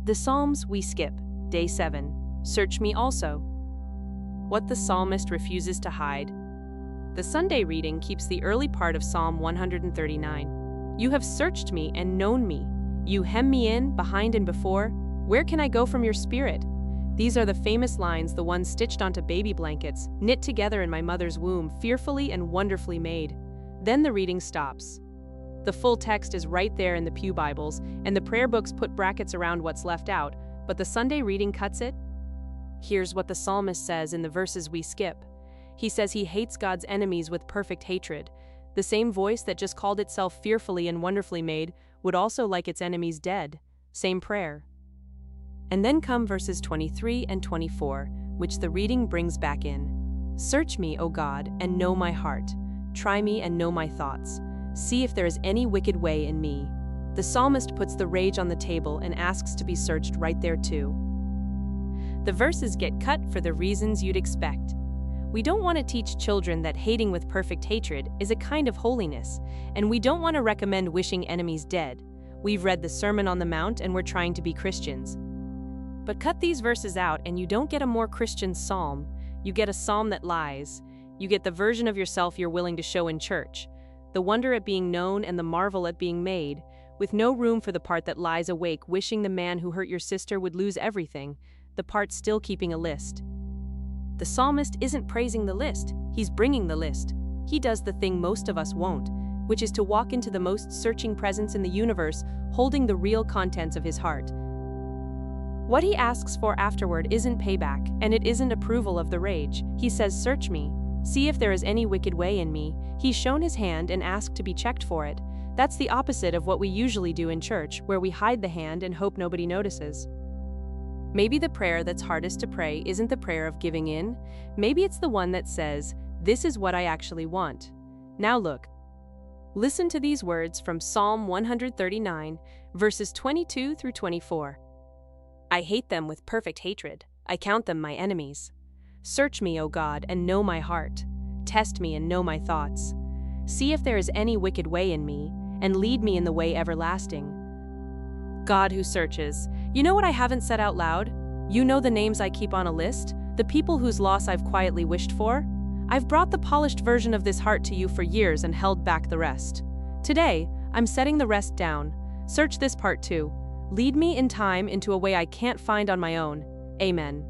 The Psalms we skip. Day 7. Search me also. What the psalmist refuses to hide. The Sunday reading keeps the early part of Psalm 139. You have searched me and known me. You hem me in, behind and before. Where can I go from your spirit? These are the famous lines, the ones stitched onto baby blankets, knit together in my mother's womb, fearfully and wonderfully made. Then the reading stops. The full text is right there in the Pew Bibles, and the prayer books put brackets around what's left out, but the Sunday reading cuts it. Here's what the psalmist says in the verses we skip. He says he hates God's enemies with perfect hatred. The same voice that just called itself fearfully and wonderfully made would also like its enemies dead. Same prayer. And then come verses 23 and 24, which the reading brings back in. Search me, O God, and know my heart. Try me and know my thoughts. See if there is any wicked way in me. The psalmist puts the rage on the table and asks to be searched right there too. The verses get cut for the reasons you'd expect. We don't want to teach children that hating with perfect hatred is a kind of holiness, and we don't want to recommend wishing enemies dead. We've read the Sermon on the Mount and we're trying to be Christians. But cut these verses out and you don't get a more Christian psalm. You get a psalm that lies. You get the version of yourself you're willing to show in church. The wonder at being known and the marvel at being made, with no room for the part that lies awake wishing the man who hurt your sister would lose everything, the part still keeping a list. The psalmist isn't praising the list, he's bringing the list. He does the thing most of us won't, which is to walk into the most searching presence in the universe, holding the real contents of his heart. What he asks for afterward isn't payback, and it isn't approval of the rage. He says, search me. See if there is any wicked way in me. He's shown his hand and asked to be checked for it. That's the opposite of what we usually do in church, where we hide the hand and hope nobody notices. Maybe the prayer that's hardest to pray isn't the prayer of giving in. Maybe it's the one that says, this is what I actually want. Now look. Listen to these words from Psalm 139, verses 22 through 24. I hate them with perfect hatred. I count them my enemies. Search me, O God, and know my heart. Test me and know my thoughts. See if there is any wicked way in me, and lead me in the way everlasting. God who searches, you know what I haven't said out loud? You know the names I keep on a list, the people whose loss I've quietly wished for? I've brought the polished version of this heart to you for years and held back the rest. Today, I'm setting the rest down. Search this part too. Lead me in time into a way I can't find on my own. Amen.